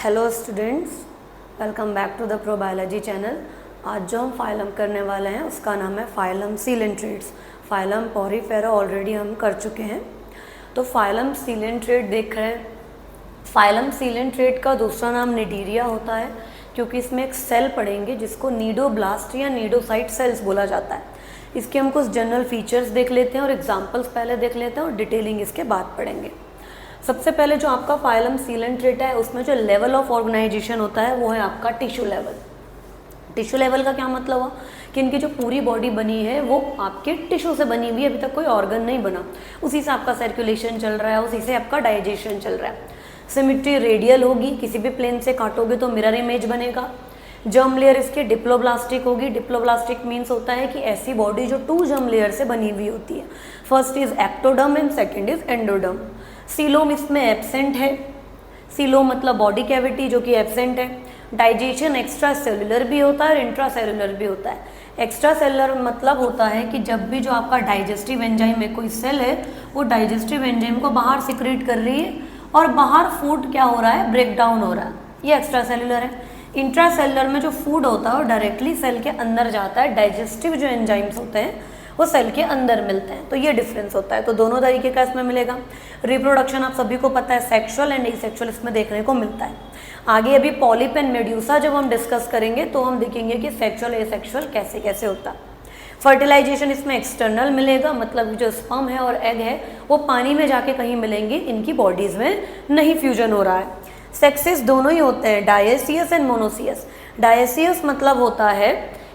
Hello students, welcome back to the Probiology channel. आज जो हम फाइलम करने वाले हैं उसका नाम है phylum coelenterates. Phylum Porifera already हम कर चुके हैं, तो फाइलम सीलेंट्रेट देख रहे हैं। फाइलम सीलेंट्रेट का दूसरा नाम निडीरिया होता है क्योंकि इसमें एक सेल पढ़ेंगे जिसको नीडोब्लास्ट या नीडोसाइट सेल्स बोला जाता है। इसके हम कुछ जनरल फीचर्स देख लेते हैं और एग्जाम्पल्स पहले देख लेते हैं और डिटेलिंग इसके बाद पढ़ेंगे। सबसे पहले जो आपका फाइलम सीलेंट्रेट है उसमें जो लेवल ऑफ ऑर्गेनाइजेशन होता है वो है आपका टिश्यू लेवल। टिश्यू लेवल का क्या मतलब हुआ कि इनकी जो पूरी बॉडी बनी है वो आपके टिश्यू से बनी हुई है, अभी तक कोई ऑर्गन नहीं बना, उसी से आपका सर्कुलेशन चल रहा है, उसी से आपका डाइजेशन चल रहा है। सिमेट्री रेडियल होगी, किसी भी प्लेन से काटोगे तो मिरर इमेज बनेगा। जर्म लेयर इसकी डिप्लोब्लास्टिक होगी। डिप्लोब्लास्टिक मीन्स होता है कि ऐसी बॉडी जो 2 जर्म लेयर से बनी हुई होती है। First is ectoderm and second is endoderm. Coelom इसमें एब्सेंट है। सीलोम मतलब बॉडी कैविटी जो कि एब्सेंट है। डाइजेशन एक्स्ट्रा सेलुलर भी होता है और इंट्रा सेलुलर भी होता है। एक्स्ट्रा सेलुलर मतलब होता है कि जब भी जो आपका डाइजेस्टिव एंजाइम में कोई सेल है वो डाइजेस्टिव एंजाइम को बाहर सिक्रीट कर रही है और बाहर फूड क्या हो रहा है, ब्रेक डाउन हो रहा है, ये एक्स्ट्रा सेलुलर है। इंट्रा सेलुलर में जो फूड होता है वो डायरेक्टली सेल के अंदर जाता है। डाइजेस्टिव जो एंजाइम्स होते हैं वो सेल के अंदर मिलते हैं, तो ये डिफरेंस होता है। तो दोनों तरीके का इसमें मिलेगा। रिप्रोडक्शन आप सभी को पता है, सेक्सुअल एंड एसेक्सुअल इसमें देखने को मिलता है। आगे अभी पॉलिप एंड मेड्यूसा जब हम डिस्कस करेंगे तो हम देखेंगे कि सेक्सुअल एसेक्सुअल कैसे कैसे होता है। फर्टिलाइजेशन इसमें एक्सटर्नल मिलेगा, मतलब जो स्पर्म है और एग है वो पानी में जाके कहीं मिलेंगे, इनकी बॉडीज में नहीं फ्यूजन हो रहा है। सेक्सेस दोनों ही होते हैं, डायसियस एंड मोनोसियस। डायसियस मतलब होता है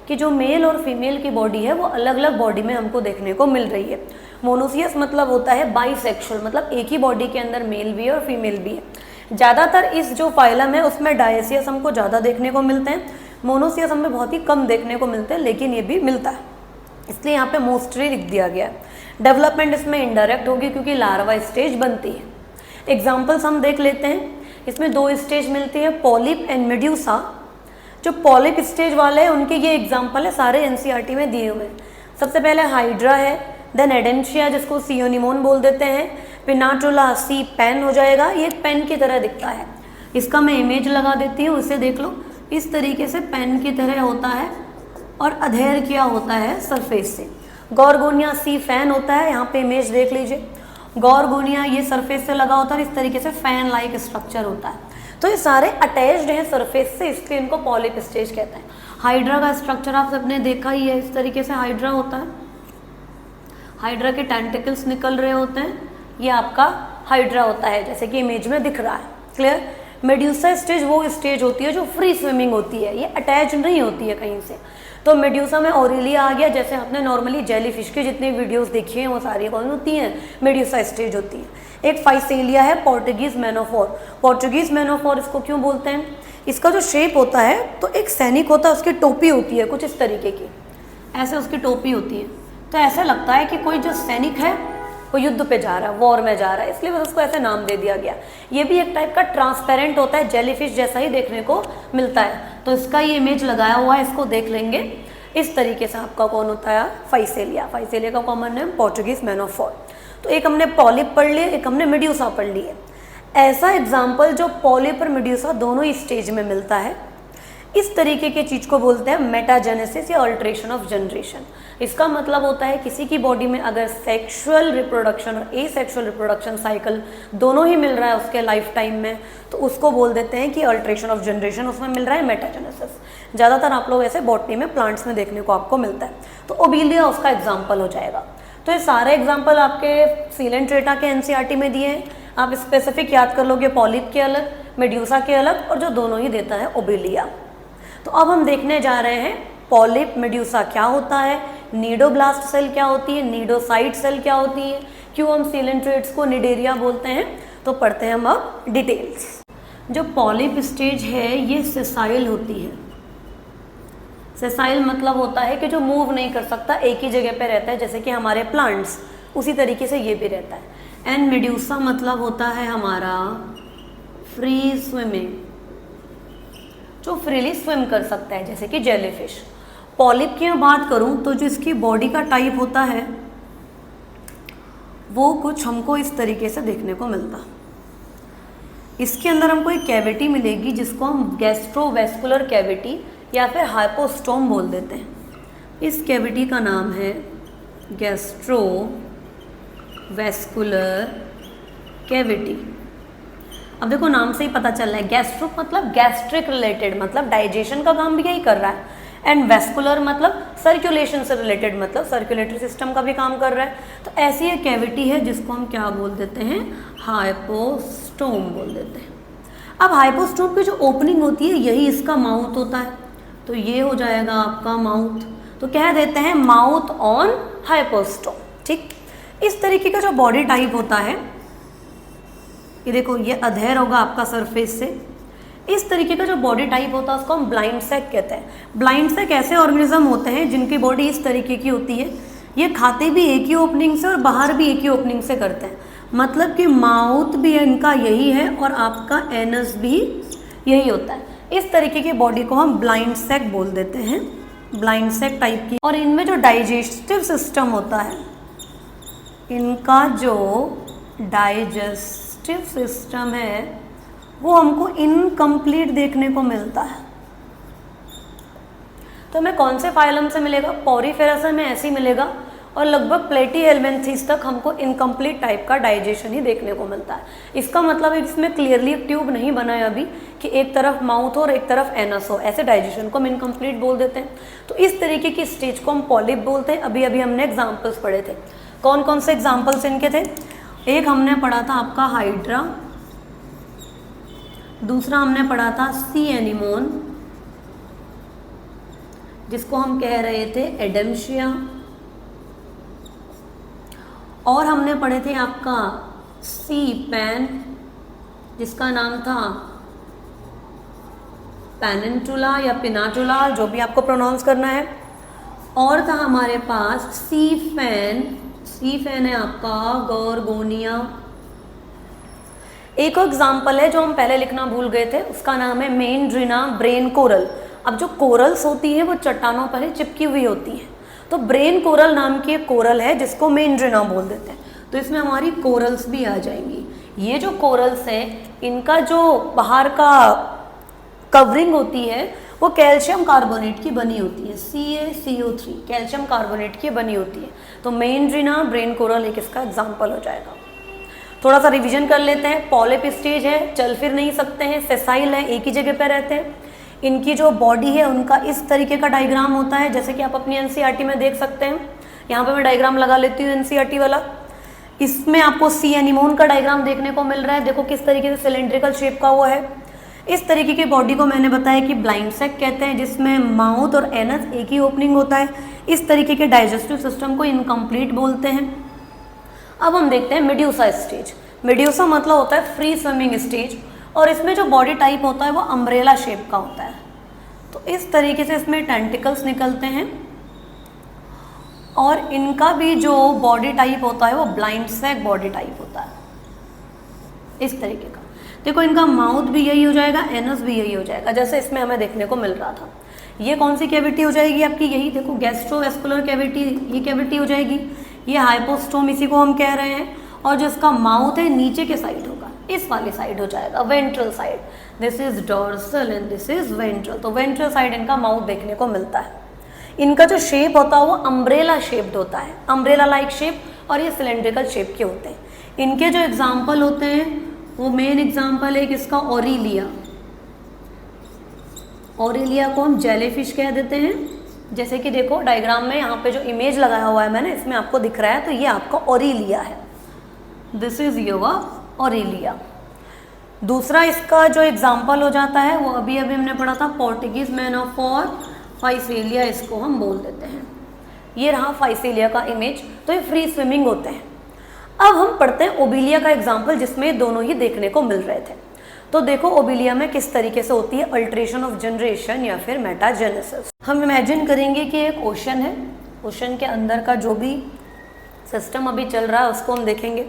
कि जो मेल और फीमेल की बॉडी है वो अलग अलग बॉडी में हमको देखने को मिल रही है। मोनोसियस मतलब होता है बाइसेक्सुअल, मतलब एक ही बॉडी के अंदर मेल भी है और फीमेल भी है। ज़्यादातर इस जो फाइलम है उसमें डायसियस हमको ज़्यादा देखने को मिलते हैं, मोनोसियस हमें बहुत ही कम देखने को मिलते हैं, लेकिन ये भी मिलता है, इसलिए यहाँ पे मोस्टली लिख दिया गया है। डेवलपमेंट इसमें इनडायरेक्ट होगी क्योंकि लार्वा स्टेज बनती है। एग्जाम्पल्स हम देख लेते हैं। इसमें 2 स्टेज मिलती है, पॉलिप एंड मेड्यूसा। जो पॉलिप स्टेज वाले हैं उनके ये एग्जाम्पल है, सारे एनसीईआरटी में दिए हुए हैं। सबसे पहले हाइड्रा है, देन एडेंशिया जिसको सियोनिमोन बोल देते हैं, पिनाटुला सी पेन हो जाएगा, ये पेन की तरह दिखता है। इसका मैं इमेज लगा देती हूँ, इसे देख लो, इस तरीके से पेन की तरह होता है और अधेर किया होता है सरफेस से। गॉर्गोनिया सी फैन होता है, यहाँ पे इमेज देख लीजिए। गॉर्गोनिया ये सरफेस से लगा होता है, इस तरीके से फैन लाइक स्ट्रक्चर होता है। तो ये सारे अटैच्ड हैं सरफेस से, इसलिए इनको पॉलिप स्टेज कहते हैं। हाइड्रा का स्ट्रक्चर आप सबने देखा ही है, इस तरीके से हाइड्रा होता है। हाइड्रा के टेंटिकल्स निकल रहे होते हैं, ये आपका हाइड्रा होता है जैसे कि इमेज में दिख रहा है। क्लियर। मेड्यूसा स्टेज वो स्टेज होती है जो फ्री स्विमिंग होती है, ये अटैच नहीं होती है कहीं से। तो मेड्यूसा में ऑरेलिया आ गया, जैसे आपने नॉर्मली जेलीफिश की जितनी वीडियोस देखी हैं वो सारी कौन होती हैं, मेड्यूसा स्टेज होती है। एक फाइसेलिया है, पोर्टुगीज मैनोफोर। पोर्टुगीज मैनोफोर इसको क्यों बोलते हैं, इसका जो शेप होता है तो एक सैनिक होता है, उसकी टोपी होती है कुछ इस तरीके की, ऐसे उसकी टोपी होती है, तो ऐसा लगता है कि कोई जो सैनिक है वो युद्ध पे जा रहा है, वॉर में जा रहा है, इसलिए बस उसको ऐसे नाम दे दिया गया। ये भी एक टाइप का ट्रांसपेरेंट होता है, जेलीफिश जैसा ही देखने को मिलता है, तो इसका ये इमेज लगाया हुआ है, इसको देख लेंगे। इस तरीके से आपका कौन होता है, फाइसेलिया। फाइसेलिया का कॉमन नेम पोर्टुगीज मैनोफोर। तो एक हमने पॉलिप पढ़ लिए, एक हमने मेड्यूसा पढ़ लिए। ऐसा एग्जाम्पल जो पॉलिप और मेड्यूसा दोनों ही स्टेज में मिलता है, इस तरीके की चीज को बोलते हैं मेटाजेनेसिस या अल्ट्रेशन ऑफ जनरेशन। इसका मतलब होता है किसी की बॉडी में अगर सेक्सुअल रिप्रोडक्शन और एसेक्सुअल रिप्रोडक्शन साइकिल दोनों ही मिल रहा है उसके लाइफ टाइम में, तो उसको बोल देते हैं कि अल्ट्रेशन ऑफ जनरेशन उसमें मिल रहा है, मेटाजेनेसिस। ज़्यादातर आप लोग ऐसे बॉटनी में प्लांट्स में देखने को आपको मिलता है, तो ओबीलिया उसका एग्जाम्पल हो जाएगा। तो ये सारे एग्जाम्पल आपके सीलेंट्रेटा के एनसीईआरटी में दिए हैं, आप स्पेसिफिक याद कर लोगे, पॉलिप के अलग, मेड्यूसा के अलग, और जो दोनों ही देता है ओबीलिया। तो अब हम देखने जा रहे हैं पॉलिप मेड्यूसा क्या होता है, नीडोब्लास्ट सेल क्या होती है, नीडोसाइट सेल क्या होती है, क्यों हम सीलेंट्रेट्स को निडेरिया बोलते हैं, तो पढ़ते हैं हम अब डिटेल्स। जो पॉलिप स्टेज है ये सेसाइल होती है। सेसाइल मतलब होता है कि जो मूव नहीं कर सकता, एक ही जगह पे रहता है, जैसे कि हमारे प्लांट्स, उसी तरीके से ये भी रहता है। एंड मेड्यूसा मतलब होता है हमारा फ्री स्विमिंग, जो फ्रीली स्विम कर सकता है, जैसे कि जेलीफिश। पॉलिप की मैं बात करूं तो जो इसकी बॉडी का टाइप होता है वो कुछ हमको इस तरीके से देखने को मिलता। इसके अंदर हमको एक कैविटी मिलेगी जिसको हम गैस्ट्रोवेस्कुलर कैविटी या फिर हाइपोस्टोम बोल देते हैं। इस कैविटी का नाम है गैस्ट्रोवेस्कुलर कैविटी। अब देखो नाम से ही पता चल रहा है, गैस्ट्रो मतलब गैस्ट्रिक रिलेटेड, मतलब डाइजेशन का काम भी यही कर रहा है, एंड वेस्कुलर मतलब सर्कुलेशन से रिलेटेड, मतलब सर्कुलेटरी सिस्टम का भी काम कर रहा है। तो ऐसी एक कैविटी है जिसको हम क्या बोल देते हैं, हाइपोस्टोम बोल देते हैं। अब हाइपोस्टोम की जो ओपनिंग होती है यही इसका माउथ होता है, तो ये हो जाएगा आपका माउथ, तो कह देते हैं माउथ ऑन हाइपोस्टोम। ठीक, इस तरीके का जो बॉडी टाइप होता है, ये देखो ये अधेर होगा आपका सरफेस से, इस तरीके का जो बॉडी टाइप होता है उसको हम ब्लाइंड सैक कहते हैं। ब्लाइंड सैक ऐसे ऑर्गेनिज्म होते हैं जिनकी बॉडी इस तरीके की होती है, ये खाते भी एक ही ओपनिंग से और बाहर भी एक ही ओपनिंग से करते हैं, मतलब कि माउथ भी इनका यही है और आपका एनस भी यही होता है। इस तरीके की बॉडी को हम ब्लाइंड सैक बोल देते हैं, ब्लाइंड सैक टाइप की। और इनमें जो डाइजेस्टिव सिस्टम होता है, इनका जो डाइजेस्टिव सिस्टम है वो हमको इनकम्प्लीट देखने को मिलता है। तो हमें कौन से फाइलम से मिलेगा, पॉरीफेरा से हमें ऐसे ही मिलेगा, और लगभग प्लेटीहेल्मिन्थेस तक हमको इनकम्प्लीट टाइप का डाइजेशन ही देखने को मिलता है। इसका मतलब है इसमें क्लियरली एक ट्यूब नहीं बना है अभी कि एक तरफ माउथ हो और एक तरफ एनस हो, ऐसे डाइजेशन को हम इनकम्प्लीट बोल देते हैं। तो इस तरीके की स्टेज को हम पॉलिप बोलते हैं। अभी अभी हमने एग्जाम्पल्स पढ़े थे, कौन कौन से एग्जाम्पल्स इनके थे, एक हमने पढ़ा था आपका हाइड्रा, दूसरा हमने पढ़ा था सी एनिमोन जिसको हम कह रहे थे एडेम्शिया, और हमने पढ़े थे आपका सी पैन जिसका नाम था पेनिनटुला या पिनाटुला, जो भी आपको प्रोनाउंस करना है, और था हमारे पास सी फैन, सी फैन है आपका गोरगोनिया। एक एग्जाम्पल है जो हम पहले लिखना भूल गए थे, उसका नाम है मेंड्रिना ब्रेन कोरल। अब जो कोरल्स होती हैं वो चट्टानों पर ही चिपकी हुई होती हैं, तो ब्रेन कोरल नाम की एक कोरल है जिसको मेंड्रिना बोल देते हैं, तो इसमें हमारी कोरल्स भी आ जाएंगी। ये जो कोरल्स हैं इनका जो बाहर का कवरिंग होती है वो कैल्शियम कार्बोनेट की बनी होती है, CaCO3 कैल्शियम कार्बोनेट की बनी होती है। तो मेंड्रिना ब्रेन कोरल एक इसका एग्जाम्पल हो जाएगा। थोड़ा सा रिवीजन कर लेते हैं। पॉलिप स्टेज है, चल फिर नहीं सकते हैं, सेसाइल है, एक ही जगह पे रहते हैं। इनकी जो बॉडी है उनका इस तरीके का डायग्राम होता है, जैसे कि आप अपनी एनसीईआरटी में देख सकते हैं। यहाँ पे मैं डायग्राम लगा लेती हूँ एनसीईआरटी वाला। इसमें आपको सी एनिमोन का डायग्राम देखने को मिल रहा है, देखो किस तरीके से सिलेंड्रिकल शेप का हुआ है। इस तरीके की बॉडी को मैंने बताया कि ब्लाइंड सैक कहते हैं, जिसमें माउथ और एनस एक ही ओपनिंग होता है। इस तरीके के डाइजेस्टिव सिस्टम को इनकम्प्लीट बोलते हैं। अब हम देखते हैं मेड्यूसा स्टेज। मेड्यूसा मतलब होता है फ्री स्विमिंग स्टेज, और इसमें जो बॉडी टाइप होता है वो अम्ब्रेला शेप का होता है। तो इस तरीके से इसमें टेंटिकल्स निकलते हैं, और इनका भी जो बॉडी टाइप होता है वो ब्लाइंड सैक बॉडी टाइप होता है, इस तरीके का। देखो इनका माउथ भी यही हो जाएगा, एनस भी यही हो जाएगा, जैसे इसमें हमें देखने को मिल रहा था। ये कौन सी कैविटी हो जाएगी आपकी, यही देखो गैस्ट्रोवेस्कुलर कैविटी, ये कैविटी हो जाएगी। ये हाइपोस्टोम इसी को हम कह रहे हैं, और जिसका माउथ है नीचे के साइड होगा, इस वाली साइड हो जाएगा, ventral side. This is dorsal and this is ventral, तो वेंट्रल साइड इनका माउथ देखने को मिलता है। इनका जो शेप होता है वो अम्ब्रेला शेप्ड होता है, अम्ब्रेला लाइक शेप, और ये सिलेंड्रिकल शेप के होते हैं। इनके जो एग्जाम्पल होते हैं वो मेन एग्जाम्पल है किसका, ओरिलिया। ओरिलिया को हम जेलीफिश कह देते हैं, जैसे कि देखो डायग्राम में यहाँ पे जो इमेज लगाया हुआ है मैंने, इसमें आपको दिख रहा है, तो ये आपका ओरिलिया है, दिस इज योर ओरिलिया। दूसरा इसका जो एग्जाम्पल हो जाता है वो अभी अभी हमने पढ़ा था, पोर्टुगीज मैन ऑफ और फाइसेलिया, इसको हम बोल देते हैं। ये रहा फाइसेलिया का इमेज, तो ये फ्री स्विमिंग होते हैं। अब हम पढ़ते हैं ओबिलिया का एग्जाम्पल, जिसमें दोनों ही देखने को मिल रहे थे। तो देखो ओबिलिया में किस तरीके से होती है अल्ट्रेशन ऑफ जनरेशन या फिर मेटाजेनेसिस। हम इमेजिन करेंगे कि एक ओशन है, ओशन के अंदर का जो भी सिस्टम अभी चल रहा है उसको हम देखेंगे।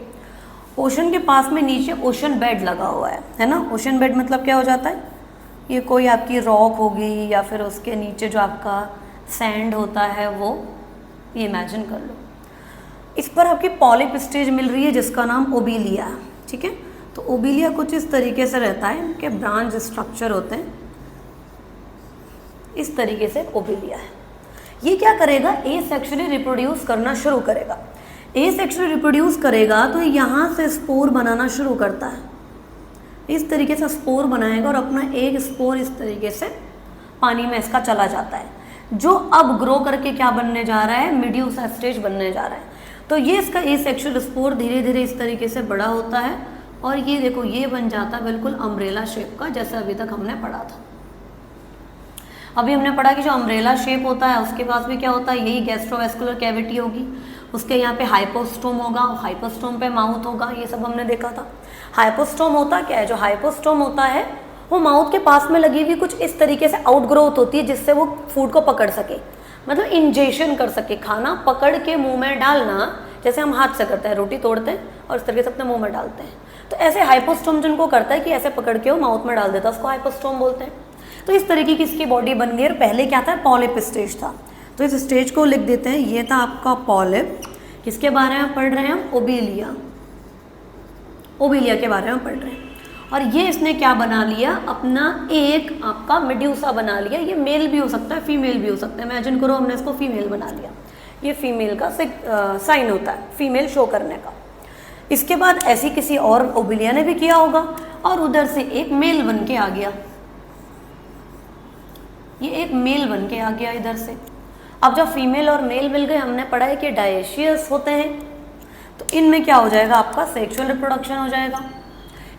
ओशन के पास में नीचे ओशन बेड लगा हुआ है ना। ओशन बेड मतलब क्या हो जाता है, ये कोई आपकी रॉक होगी या फिर उसके नीचे जो आपका सैंड होता है वो, ये इमेजिन कर लो। इस पर आपकी पॉलिप स्टेज मिल रही है जिसका नाम ओबिलिया है, ठीक है। तो तो ओबिलिया कुछ इस तरीके से रहता है, इनके ब्रांच स्ट्रक्चर होते हैं इस तरीके से। ओबिलिया है, ये क्या करेगा, एसेक्सुअली रिप्रोड्यूस करना शुरू करेगा। एसेक्सुअली रिप्रोड्यूस करेगा तो यहाँ से स्पोर बनाना शुरू करता है, इस तरीके से स्पोर बनाएगा और अपना एक स्पोर इस तरीके से पानी में इसका चला जाता है, जो अब ग्रो करके क्या बनने जा रहा है, मेड्यूसा स्टेज बनने जा रहा है। तो ये इसका एसेक्सुअल स्पोर धीरे धीरे इस तरीके से बड़ा होता है और ये देखो ये बन जाता है बिल्कुल अम्ब्रेला शेप का, जैसे अभी तक हमने पढ़ा था। अभी हमने पढ़ा कि जो अम्ब्रेला शेप होता है उसके पास भी क्या होता है, यही गैस्ट्रोवेस्कुलर कैविटी होगी, उसके यहाँ पे हाइपोस्टोम होगा, हाइपोस्टोम पे माउथ होगा, ये सब हमने देखा था। हाइपोस्टोम होता क्या है, जो हाइपोस्टोम होता है वो माउथ के पास में लगी हुई कुछ इस तरीके से आउटग्रोथ होती है, जिससे वो फूड को पकड़ सके, मतलब इंजेशन कर सके, खाना पकड़ के मुंह में डालना, जैसे हम हाथ से करते हैं, रोटी तोड़ते हैं और इस तरीके से अपने मुंह में डालते हैं। तो ऐसे हाइपोस्टोम जिनको करता है कि ऐसे पकड़ के वो माउथ में डाल देता है, उसको हाइपोस्टोम बोलते हैं। तो इस तरीके की इसकी बॉडी बन गई। और पहले क्या था, पॉलिप स्टेज था। तो इस स्टेज को लिख देते हैं, ये था आपका पॉलिप। किसके बारे में पढ़ रहे हैं हम, ओबिलिया, ओबिलिया के बारे में पढ़ रहे हैं। और ये इसने क्या बना लिया, अपना एक आपका मेड्यूसा बना लिया। ये मेल भी हो सकता है, फीमेल भी हो सकता है। इमेजिन करो हमने इसको फीमेल बना लिया, ये फीमेल का साइन होता है, फीमेल शो करने का। इसके बाद ऐसी किसी और ओबिलिया ने भी किया होगा और उधर से एक मेल बन के आ गया, ये एक मेल बन के आ गया इधर से। अब जब फीमेल और मेल मिल गए, हमने पढ़ा है कि डायशियस होते हैं, तो इनमें क्या हो जाएगा, आपका सेक्सुअल रिप्रोडक्शन हो जाएगा।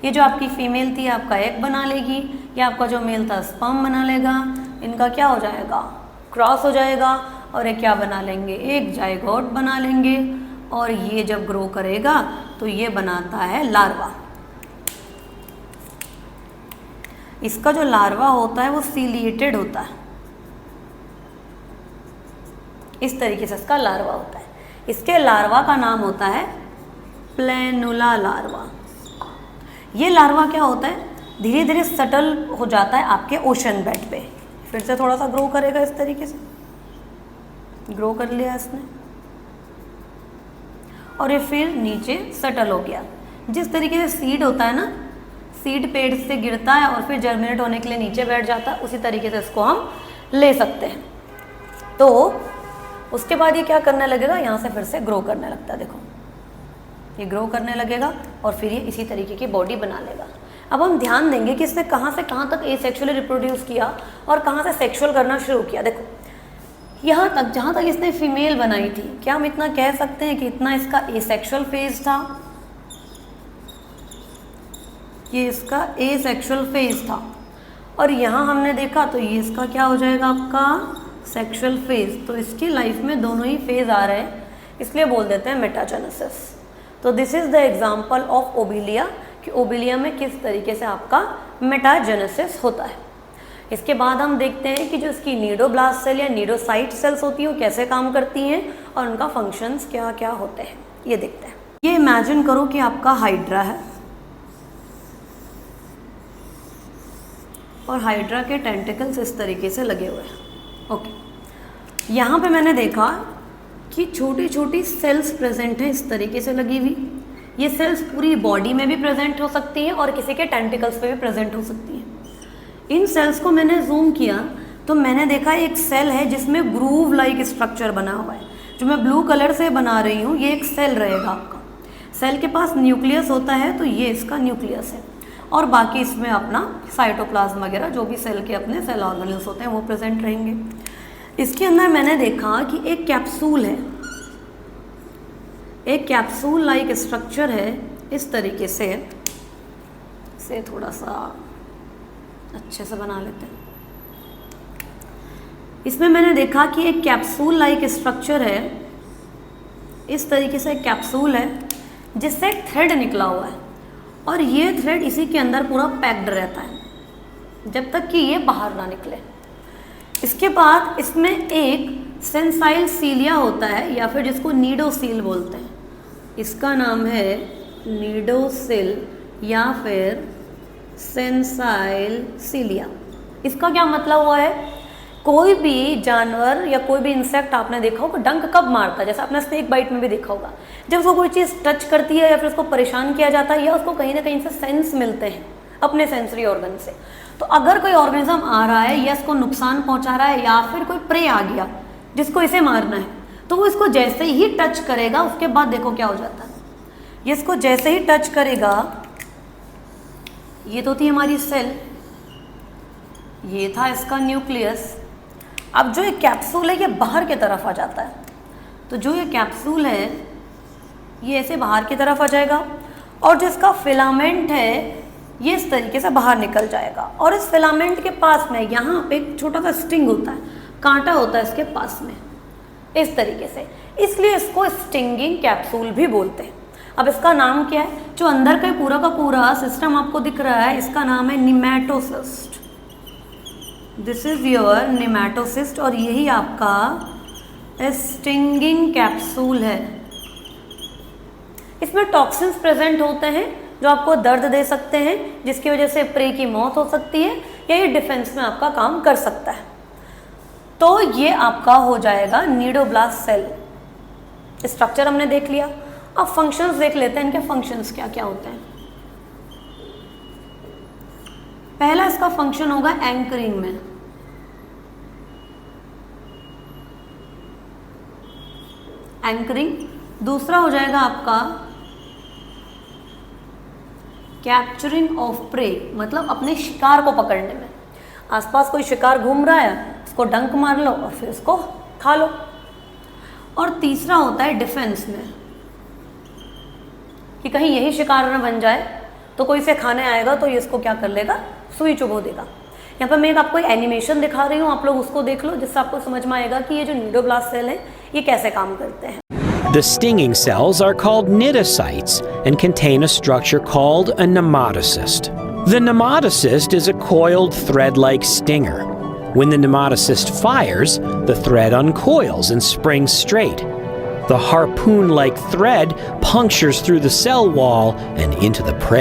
ये जो आपकी फीमेल थी आपका एग बना लेगी, या आपका जो मेल था स्पर्म बना लेगा, इनका क्या हो जाएगा, क्रॉस हो जाएगा, और ये क्या बना लेंगे, एक जाइगोट बना लेंगे। और ये जब ग्रो करेगा तो ये बनाता है लार्वा। इसका जो लार्वा होता है वो सीलिएटेड होता है, इस तरीके से इसका लार्वा होता है। इसके लार्वा का नाम होता है प्लेनुला लार्वा। ये लार्वा क्या होता है, धीरे धीरे सटल हो जाता है आपके ओशन बेड पे, फिर से थोड़ा सा ग्रो करेगा, इस तरीके से ग्रो कर लिया इसने, और ये फिर नीचे सटल हो गया। जिस तरीके से सीड होता है ना, सीड पेड़ से गिरता है और फिर जर्मिनेट होने के लिए नीचे बैठ जाता है, उसी तरीके से इसको हम ले सकते हैं। तो उसके बाद ये क्या करने लगेगा, यहाँ से फिर से ग्रो करने लगता है। देखो ये ग्रो करने लगेगा और फिर ये इसी तरीके की बॉडी बना लेगा। अब हम ध्यान देंगे कि इसने कहाँ से कहाँ तक एसेक्सुअली रिप्रोड्यूस किया और कहाँ से सेक्सुअल करना शुरू किया। देखो यहाँ तक जहाँ तक इसने फीमेल बनाई थी, क्या हम इतना कह सकते हैं कि इतना इसका एसेक्सुअल फेज था, ये इसका एसेक्सुअल फेज था। और यहाँ हमने देखा तो ये इसका क्या हो जाएगा, आपका सेक्सुअल फेज। तो इसकी लाइफ में दोनों ही फेज आ रहे हैं, इसलिए बोल देते हैं मेटाजेनेसिस। तो this is the example of Obelia, कि ओबिलिया में किस तरीके से आपका मेटाजेनेसिस होता है। इसके बाद हम देखते हैं कि जो इसकी नीडोब्लास्ट सेल या नीडोसाइट सेल्स होती हैं वो कैसे काम करती हैं और उनका फंक्शंस क्या क्या होते हैं, ये देखते हैं। ये इमेजिन करो कि आपका हाइड्रा है और हाइड्रा के टेंटिकल्स इस तरीके से लगे हुए हैं। ओके, यहाँ पे मैंने देखा कि छोटी छोटी सेल्स प्रेजेंट हैं, इस तरीके से लगी हुई। ये सेल्स पूरी बॉडी में भी प्रेजेंट हो सकती हैं और किसी के टेंटिकल्स पे भी प्रेजेंट हो सकती हैं। इन सेल्स को मैंने जूम किया तो मैंने देखा एक सेल है जिसमें ग्रूव लाइक स्ट्रक्चर बना हुआ है। जो मैं ब्लू कलर से बना रही हूँ, ये एक सेल रहेगा आपका। सेल के पास न्यूक्लियस होता है, तो ये इसका न्यूक्लियस है, और बाकी इसमें अपना साइटोप्लाज्म वगैरह जो भी सेल के अपने सेल ऑर्गेनल्स होते हैं वो प्रेजेंट रहेंगे। इसके अंदर मैंने देखा कि एक कैप्सूल है, एक कैप्सूल लाइक स्ट्रक्चर है इस तरीके से। इसे थोड़ा सा अच्छे से बना लेते हैं। इसमें मैंने देखा कि एक कैप्सूल लाइक स्ट्रक्चर है, इस तरीके से एक कैप्सूल है जिससे एक थ्रेड निकला हुआ है, और ये थ्रेड इसी के अंदर पूरा पैक्ड रहता है जब तक कि ये बाहर ना निकले। इसके बाद इसमें एक सेंसाइल सीलिया होता है, या फिर जिसको नीडोसील बोलते हैं। इसका नाम है नीडोसिल या फिर सेंसाइल सीलिया। इसका क्या मतलब हुआ है कोई भी जानवर या कोई भी इंसेक्ट आपने देखा होगा डंक कब मारता है, जैसे आपने स्नेक बाइट में भी देखा होगा, जब उसको कोई चीज़ टच करती है या फिर उसको परेशान किया जाता है या उसको कहीं ना कहीं से सेंस मिलते हैं अपने सेंसरी ऑर्गन से। तो अगर कोई ऑर्गेनिज्म आ रहा है या इसको नुकसान पहुंचा रहा है या फिर कोई प्रे आ गया जिसको इसे मारना है, तो वो इसको जैसे ही टच करेगा उसके बाद देखो क्या हो जाता है, ये इसको जैसे ही टच करेगा, ये तो थी हमारी सेल, ये था इसका न्यूक्लियस। अब जो ये कैप्सूल है ये बाहर की तरफ आ जाता है, तो जो ये कैप्सूल है ये ऐसे बाहर की तरफ आ जाएगा और जिसका फिलामेंट है ये इस तरीके से बाहर निकल जाएगा। और इस फिलामेंट के पास में यहाँ पे एक छोटा सा स्टिंग होता है, कांटा होता है इसके पास में इस तरीके से, इसलिए इसको स्टिंगिंग कैप्सूल भी बोलते हैं। अब इसका नाम क्या है, जो अंदर का पूरा सिस्टम आपको दिख रहा है इसका नाम है निमैटोसिस्ट। दिस इज योर निमैटोसिस्ट और यही आपका स्टिंगिंग कैप्सूल है। इसमें टॉक्सिन्स प्रेजेंट होते हैं जो आपको दर्द दे सकते हैं, जिसकी वजह से प्रे की मौत हो सकती है या ये डिफेंस में आपका काम कर सकता है। तो ये आपका हो जाएगा नीडोब्लास्ट सेल। स्ट्रक्चर हमने देख लिया, अब फंक्शंस देख लेते हैं, इनके फंक्शंस क्या क्या होते हैं। पहला इसका फंक्शन होगा एंकरिंग में, एंकरिंग। दूसरा हो जाएगा आपका कैप्चरिंग ऑफ प्रे, मतलब अपने शिकार को पकड़ने में। आसपास कोई शिकार घूम रहा है, उसको डंक मार लो और फिर उसको खा लो। और तीसरा होता है डिफेंस में, कि कहीं यही शिकार न बन जाए तो कोई इसे खाने आएगा तो ये इसको क्या कर लेगा, सुई चुभो देगा। यहाँ पर मैं आपको एनिमेशन दिखा रही हूँ, आप लोग उसको देख लो जिससे आपको समझ में आएगा कि ये जो नीडोब्लास्ट सेल है ये कैसे काम करते हैं। The stinging cells are called cnidocytes and contain a structure called a nematocyst. The nematocyst is a coiled thread-like stinger. When the nematocyst fires, the thread uncoils and springs straight. The harpoon-like thread punctures through the cell wall and into the prey.